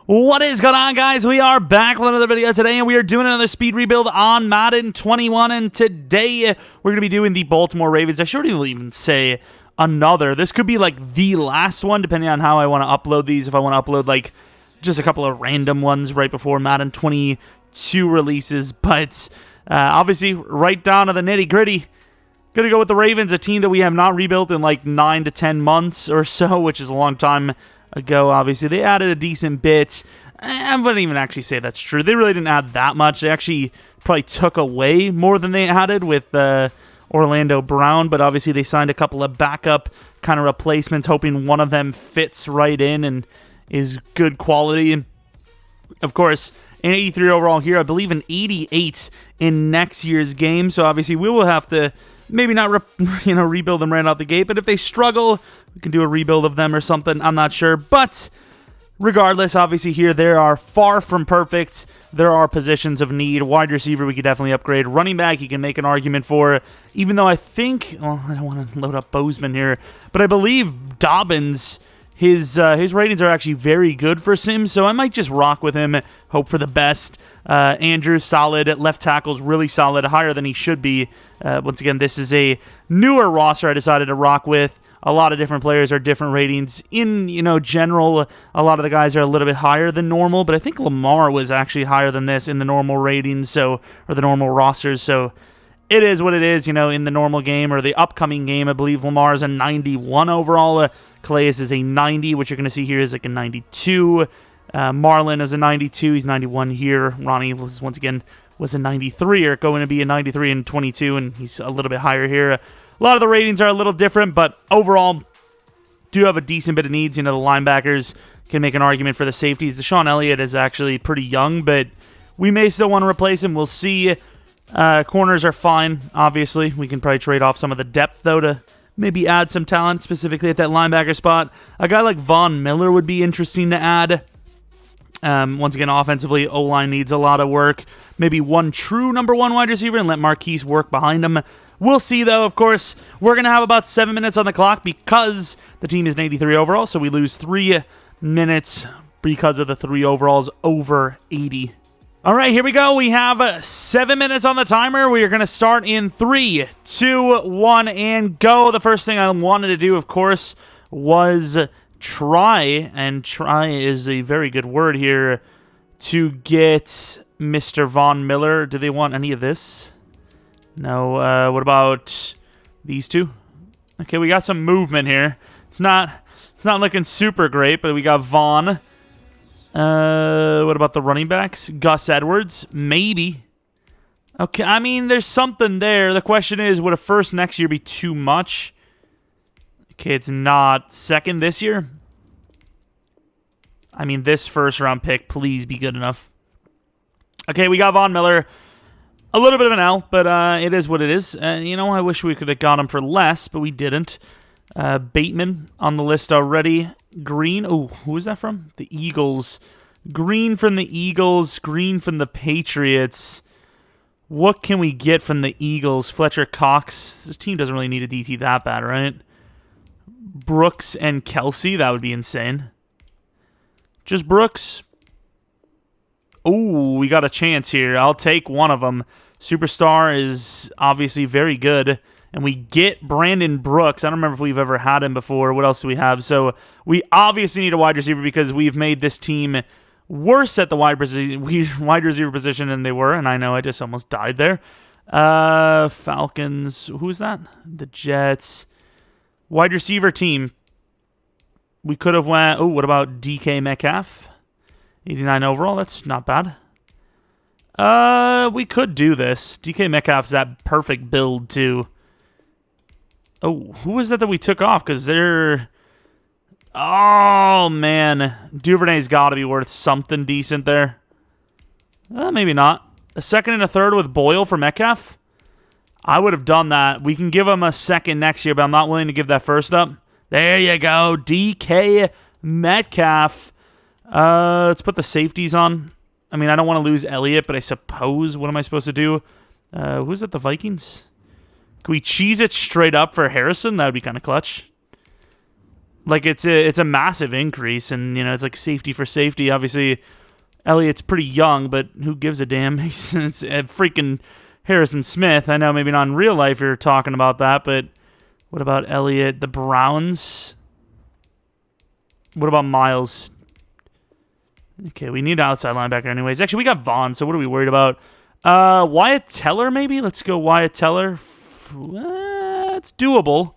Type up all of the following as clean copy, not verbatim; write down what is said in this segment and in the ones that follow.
What is going on, guys? We are back with another video today, and we are doing another speed rebuild on Madden 21, and today we're going to be doing the Baltimore Ravens. I shouldn't even say another. This could be like the last one, depending on how I want to upload these. If I want to upload like just a couple of random ones right before Madden 22 releases, but obviously right down to the nitty-gritty. Gonna go with the Ravens, a team that we have not rebuilt in like 9 to 10 months or so, which is a long time ago. Obviously, they added a decent bit. I wouldn't even actually say that's true. They really didn't add that much. They actually probably took away more than they added with Orlando Brown, but obviously they signed a couple of backup kind of replacements, hoping one of them fits right in and is good quality. And of course, an 83 overall here, I believe an 88 in next year's game. So obviously we will have to maybe not rebuild them right out the gate, but if they struggle, we can do a rebuild of them or something. I'm not sure, but regardless, obviously here they are far from perfect. There are positions of need. Wide receiver, we could definitely upgrade. Running back, you can make an argument for, even though I think, well, I don't want to load up Bozeman here, but I believe Dobbins, his ratings are actually very good for Sims, so I might just rock with him, hope for the best. Andrews, solid. Left tackle's really solid, higher than he should be. Once again, this is a newer roster I decided to rock with. A lot of different players are different ratings. In, general, a lot of the guys are a little bit higher than normal, but I think Lamar was actually higher than this in the normal ratings, or the normal rosters, so it is what it is, in the normal game or the upcoming game. I believe Lamar is a 91 overall. Calais is a 90, which you're going to see here is like a 92. Marlon is a 92. He's 91 here. Ronnie was, once again, was a 93, or going to be a 93 and 22, and he's a little bit higher here. A lot of the ratings are a little different, but overall, do have a decent bit of needs. The linebackers can make an argument for the safeties. Deshaun Elliott is actually pretty young, but we may still want to replace him. We'll see. Corners are fine, obviously. We can probably trade off some of the depth, though, to maybe add some talent, specifically at that linebacker spot. A guy like Von Miller would be interesting to add. Once again, offensively, O-line needs a lot of work. Maybe one true number one wide receiver and let Marquise work behind him. We'll see, though. Of course, we're going to have about 7 minutes on the clock because the team is an 83 overall, so we lose 3 minutes because of the 3 overalls over 80. All right, here we go. We have 7 minutes on the timer. We are going to start in 3, 2, 1, and go. The first thing I wanted to do, of course, was try, and try is a very good word here, to get Mr. Von Miller. Do they want any of this? No. What about these two? Okay, we got some movement here. It's not looking super great, but we got Von. What about the running backs? Gus Edwards? Maybe. Okay, I mean, there's something there. The question is, would a first next year be too much? Okay, it's not. Second this year? I mean, this first-round pick, please be good enough. Okay, we got Von Miller. A little bit of an L, but it is what it is. I wish we could have got him for less, but we didn't. Bateman on the list already. Green. Oh, who is that from? The Eagles. Green from the Eagles. Green from the Patriots. What can we get from the Eagles? Fletcher Cox. This team doesn't really need a DT that bad, right? Brooks and Kelsey. That would be insane. Just Brooks. Oh, we got a chance here. I'll take one of them. Superstar is obviously very good. And we get Brandon Brooks. I don't remember if we've ever had him before. What else do we have? So we obviously need a wide receiver because we've made this team worse at the wide receiver position than they were. And I know I just almost died there. Falcons. Who's that? The Jets. Wide receiver team. We could have went... Oh, what about DK Metcalf? 89 overall. That's not bad. We could do this. DK Metcalf's that perfect build, too. Oh, who was that we took off? Because they're... Oh, man. Duvernay's got to be worth something decent there. Maybe not. A second and a third with Boyle for Metcalf? I would have done that. We can give him a second next year, but I'm not willing to give that first up. There you go. DK Metcalf. Let's put the safeties on. I mean, I don't want to lose Elliott, but I suppose, what am I supposed to do? Who's at the Vikings? Can we cheese it straight up for Harrison? That would be kind of clutch. Like, it's a massive increase, and, it's like safety for safety. Obviously, Elliott's pretty young, but who gives a damn? It's freaking Harrison Smith. I know maybe not in real life you're talking about that, but what about Elliott? The Browns? What about Miles? Okay, we need an outside linebacker anyways. Actually, we got Vaughn, so what are we worried about? Wyatt Teller, maybe? Let's go Wyatt Teller. It's doable.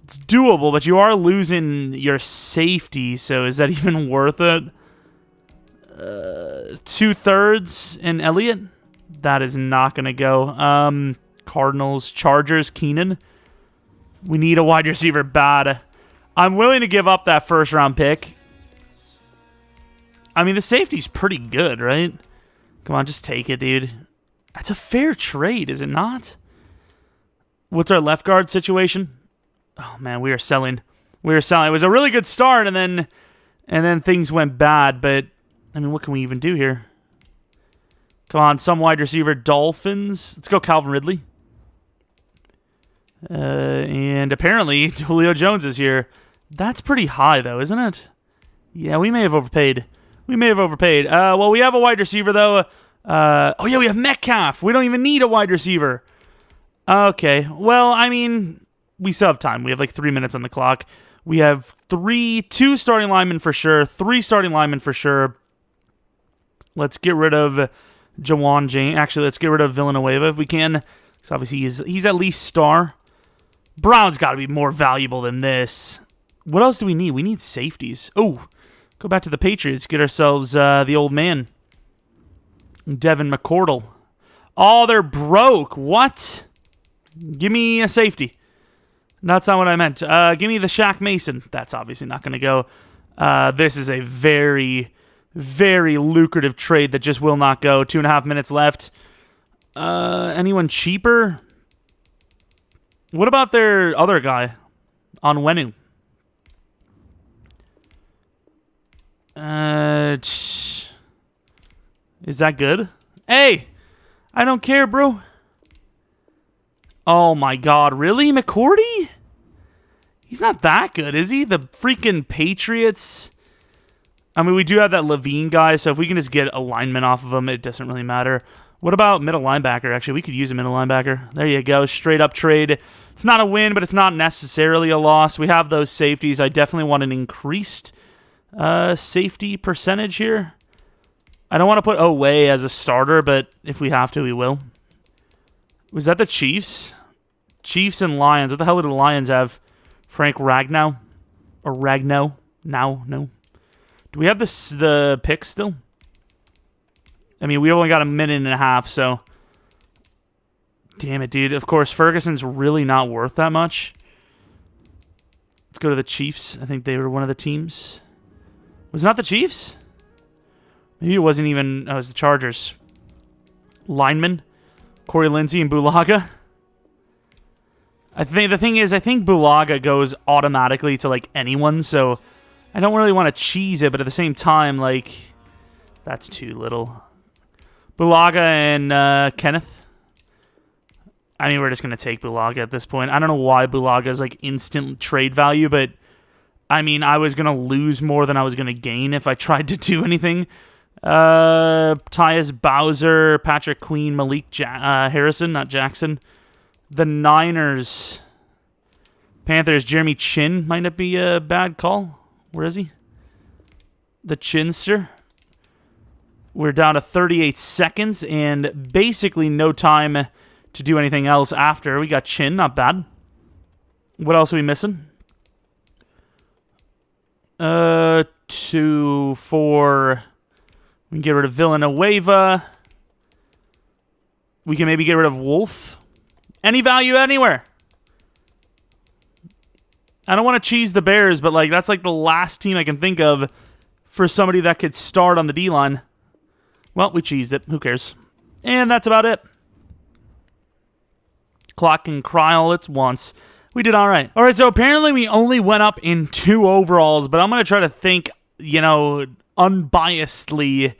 It's doable, but you are losing your safety, so is that even worth it? 2/3 in Elliott? That is not going to go. Cardinals, Chargers, Keenan. We need a wide receiver bad. I'm willing to give up that first-round pick. I mean, the safety's pretty good, right? Come on, just take it, dude. That's a fair trade, is it not? What's our left guard situation? Oh, man, we are selling. We are selling. It was a really good start, and then things went bad, but, I mean, what can we even do here? Come on, some wide receiver. Dolphins. Let's go Calvin Ridley. And apparently, Julio Jones is here. That's pretty high, though, isn't it? Yeah, we may have overpaid. Well, we have a wide receiver, though. Oh, yeah, we have Metcalf. We don't even need a wide receiver. Okay. Well, I mean, we still have time. We have like 3 minutes on the clock. We have two starting linemen for sure. 3 starting linemen for sure. Let's get rid of Jawan James. Actually, let's get rid of Villanueva if we can. Because obviously he's at least star. Brown's got to be more valuable than this. What else do we need? We need safeties. Oh, go back to the Patriots. Get ourselves the old man. Devin McCourtle. Oh, they're broke. What? Give me a safety. That's not what I meant. Give me the Shaq Mason. That's obviously not going to go. This is a very, very lucrative trade that just will not go. 2.5 minutes left. Anyone cheaper? What about their other guy? Onwenu. Is that good? Hey! I don't care, bro. Oh my god, really? McCourty? He's not that good, is he? The freaking Patriots. I mean, we do have that Levine guy, so if we can just get alignment off of him, it doesn't really matter. What about middle linebacker? Actually, we could use a middle linebacker. There you go. Straight up trade. It's not a win, but it's not necessarily a loss. We have those safeties. I definitely want an increased safety percentage here. I don't want to put Oway as a starter, but if we have to, we will. Was that the Chiefs? Chiefs and Lions. What the hell did the Lions have? Frank Ragnow? Or Ragnow? Now? No. Do we have the pick still? I mean, we only got 1.5 minutes, so... Damn it, dude. Of course, Ferguson's really not worth that much. Let's go to the Chiefs. I think they were one of the teams. Was it not the Chiefs? Maybe it wasn't even... Oh, it was the Chargers. Lineman. Corey Lindsey and Bulaga. I think Bulaga goes automatically to, like, anyone, so... I don't really want to cheese it, but at the same time, like... That's too little. Bulaga and Kenneth. I mean, we're just going to take Bulaga at this point. I don't know why Bulaga is, like, instant trade value, but... I mean, I was going to lose more than I was going to gain if I tried to do anything. Tyus Bowser, Patrick Queen, Malik Harrison, not Jackson. The Niners. Panthers, Jeremy Chin might not be a bad call. Where is he? The Chinster. We're down to 38 seconds and basically no time to do anything else after. We got Chin, not bad. What else are we missing? 2, 4... We can get rid of Villanueva. We can maybe get rid of Wolf. Any value anywhere. I don't want to cheese the Bears, but like that's like the last team I can think of for somebody that could start on the D-line. Well, we cheesed it. Who cares? And that's about it. Clock can cry all at once. We did all right. All right, so apparently we only went up in 2 overalls, but I'm going to try to think, unbiasedly,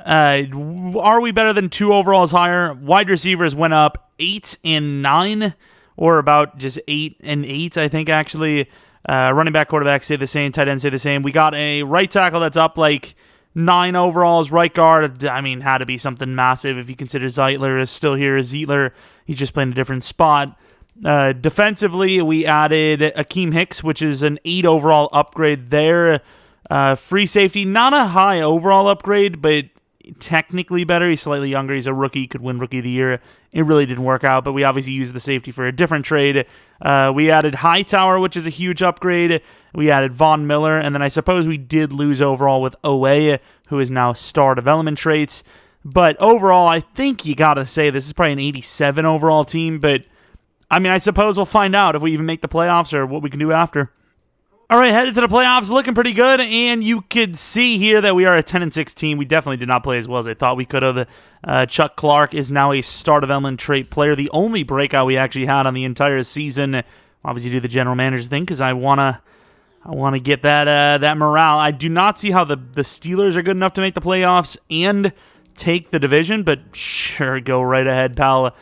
are we better than 2 overalls higher? Wide receivers went up 8 and 9, or about just 8 and 8, I think, actually. Running back, quarterback stay the same. Tight end stay the same. We got a right tackle that's up like 9 overalls. Right guard, I mean, had to be something massive if you consider Zeitler is still here. Zeitler, he's just playing a different spot. Defensively, we added Akeem Hicks, which is an 8 overall upgrade there. Free safety, not a high overall upgrade, but technically better. He's slightly younger. He's a rookie, could win Rookie of the Year. It really didn't work out, but we obviously used the safety for a different trade. We added Hightower, which is a huge upgrade. We added Von Miller, and then I suppose we did lose overall with Owe, who is now star development traits. But overall, I think you gotta say this is probably an 87 overall team, but I mean, I suppose we'll find out if we even make the playoffs or what we can do after. All right, headed to the playoffs, looking pretty good, and you could see here that we are a 10-6 team. We definitely did not play as well as I thought we could have. Chuck Clark is now a star development trait player, the only breakout we actually had on the entire season. Obviously, do the general manager thing because I wanna get that morale. I do not see how the Steelers are good enough to make the playoffs and take the division, but sure, go right ahead, pal.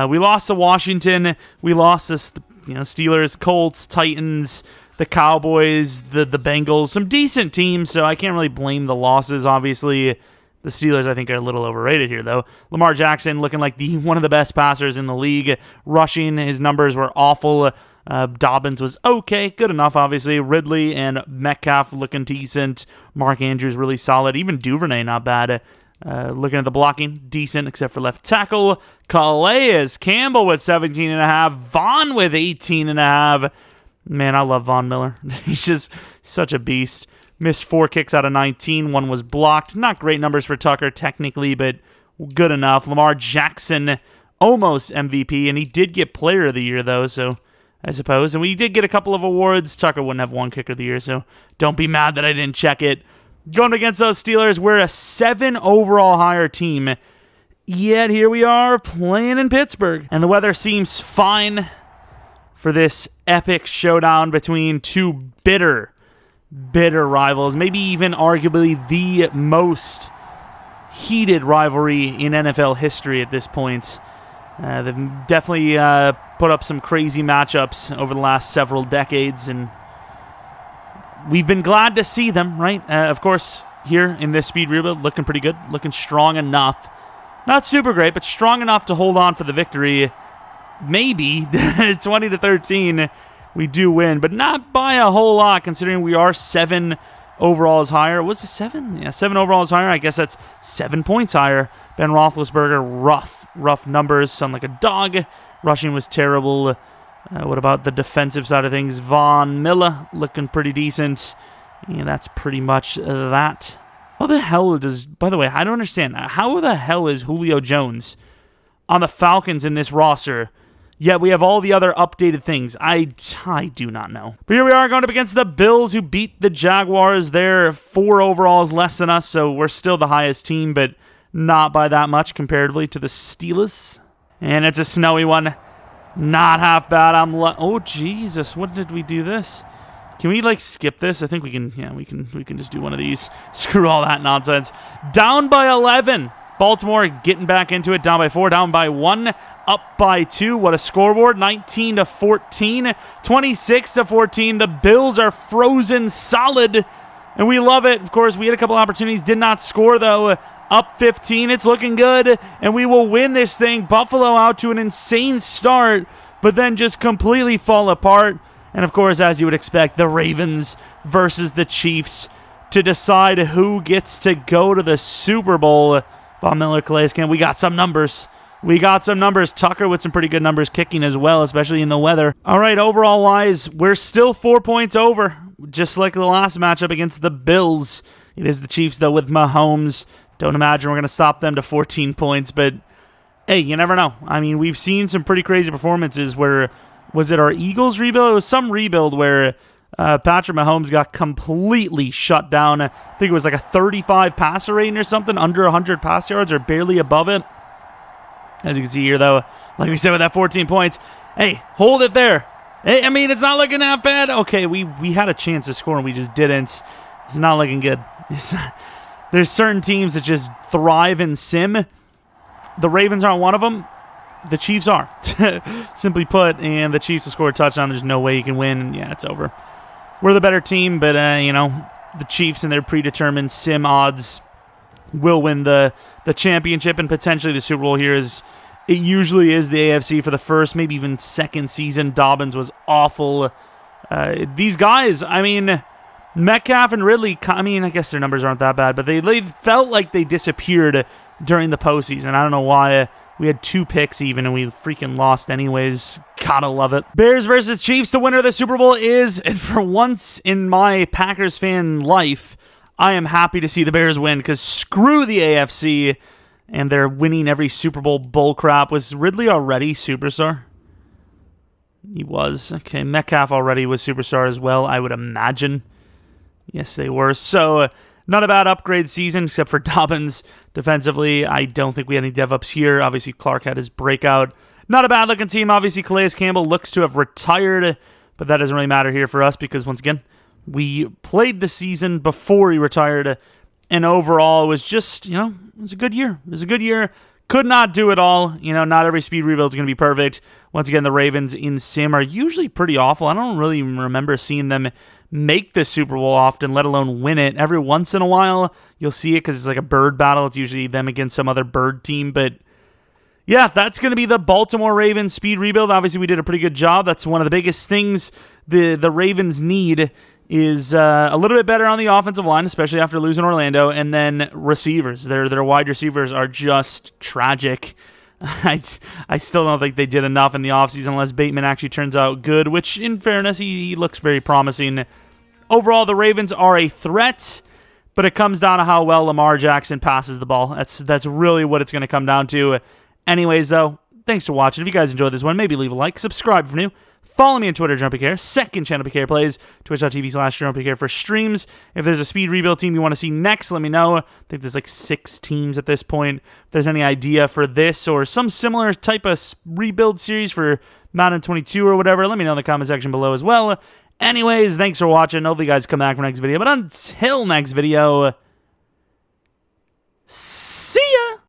We lost to Washington. We lost to Steelers, Colts, Titans, the Cowboys, the Bengals, some decent teams, so I can't really blame the losses. Obviously, the Steelers, I think, are a little overrated here, though. Lamar Jackson looking like one of the best passers in the league. Rushing, his numbers were awful. Dobbins was okay, good enough, obviously. Ridley and Metcalf looking decent. Mark Andrews really solid. Even Duvernay, not bad. Looking at the blocking, decent, except for left tackle. Calais Campbell with 17.5. Vaughn with 18.5. Man, I love Von Miller. He's just such a beast. Missed 4 kicks out of 19. 1 was blocked. Not great numbers for Tucker, technically, but good enough. Lamar Jackson, almost MVP, and he did get Player of the Year, though, so I suppose. And we did get a couple of awards. Tucker wouldn't have won Kicker of the Year, so don't be mad that I didn't check it. Going against those Steelers, we're a 7 overall higher team. Yet here we are playing in Pittsburgh. And the weather seems fine for this epic showdown between two bitter rivals. Maybe even arguably the most heated rivalry in NFL history at this point. They've definitely put up some crazy matchups over the last several decades, and we've been glad to see them, right? Of course, here in this speed rebuild, looking pretty good, looking strong enough. Not super great, but strong enough to hold on for the victory. Maybe 20-13, we do win, but not by a whole lot, considering we are 7 overalls higher. Was it 7? Yeah, 7 overalls higher. I guess that's 7 points higher. Ben Roethlisberger, rough numbers, sound like a dog. Rushing was terrible. What about the defensive side of things? Von Miller looking pretty decent. Yeah, that's pretty much that. How the hell does... By the way, I don't understand. How the hell is Julio Jones on the Falcons in this roster? Yet we have all the other updated things. I do not know. But here we are going up against the Bills, who beat the Jaguars. They're 4 overalls less than us, so we're still the highest team, but not by that much comparatively to the Steelers. And it's a snowy one. Not half bad. Oh, Jesus. What did we do this? Can we, skip this? I think we can. Yeah, we can just do one of these. Screw all that nonsense. Down by 11. Baltimore getting back into it. Down by 4. Down by 1. Up by 2. What a scoreboard. 19-14. 26-14. The Bills are frozen solid, and we love it. Of course, we had a couple opportunities. Did not score, though. Up 15. It's looking good, and we will win this thing. Buffalo out to an insane start, but then just completely fall apart. And, of course, as you would expect, the Ravens versus the Chiefs to decide who gets to go to the Super Bowl. Von Miller, Calais Campbell, we got some numbers. Tucker with some pretty good numbers kicking as well, especially in the weather. All right, overall-wise, we're still 4 points over, just like the last matchup against the Bills. It is the Chiefs, though, with Mahomes. Don't imagine we're going to stop them to 14 points, but, hey, you never know. I mean, we've seen some pretty crazy performances where... Was it our Eagles rebuild? It was some rebuild where Patrick Mahomes got completely shut down. I think it was like a 35 passer rating or something, under 100 pass yards or barely above it. As you can see here, though, like we said with that 14 points, hey, hold it there. Hey, I mean, it's not looking that bad. Okay, we had a chance to score and we just didn't. It's not looking good. There's certain teams that just thrive in sim. The Ravens aren't one of them. The Chiefs are, simply put, and the Chiefs will score a touchdown. There's no way you can win, and yeah, it's over. we're the better team, but, you know, the Chiefs and their predetermined sim odds will win the championship and potentially the Super Bowl here. It usually is the AFC for the first, maybe even second season. Dobbins was awful. These guys, I mean, Metcalf and Ridley, I mean, I guess their numbers aren't that bad, but they felt like they disappeared during the postseason. I don't know why. We had 2 picks even, and we freaking lost anyways. Gotta love it. Bears versus Chiefs. The winner of the Super Bowl is, and for once in my Packers fan life, I am happy to see the Bears win, because screw the AFC, and they're winning every Super Bowl bullcrap. Was Ridley already superstar? He was. Okay, Metcalf already was superstar as well, I would imagine. Yes, they were. So, not a bad upgrade season, except for Dobbins defensively. I don't think we had any dev-ups here. Obviously, Clark had his breakout. Not a bad-looking team. Obviously, Calais Campbell looks to have retired, but that doesn't really matter here for us because, once again, we played the season before he retired, and overall, it was just, you know, it was a good year. It was a good year. Could not do it all. You know, not every speed rebuild is going to be perfect. Once again, the Ravens in sim are usually pretty awful. I don't really remember seeing them make the Super Bowl often, let alone win it. Every once in a while, you'll see it because it's like a bird battle. It's usually them against some other bird team. But yeah, that's going to be the Baltimore Ravens speed rebuild. Obviously, we did a pretty good job. That's one of the biggest things the Ravens need is a little bit better on the offensive line, especially after losing Orlando, and then receivers. Their wide receivers are just tragic. I still don't think they did enough in the offseason unless Bateman actually turns out good, which, in fairness, he looks very promising. Overall, the Ravens are a threat, but it comes down to how well Lamar Jackson passes the ball. That's really what it's going to come down to. Anyways, though, thanks for watching. If you guys enjoyed this one, maybe leave a like, subscribe if you're new. Follow me on Twitter, Jeromepkr. Second channel, PK Plays, twitch.tv/Jeromepkr for streams. If there's a speed rebuild team you want to see next, let me know. I think there's like 6 teams at this point. If there's any idea for this or some similar type of rebuild series for Madden 22 or whatever, let me know in the comment section below as well. Anyways, thanks for watching. Hopefully you guys come back for next video. But until next video, see ya!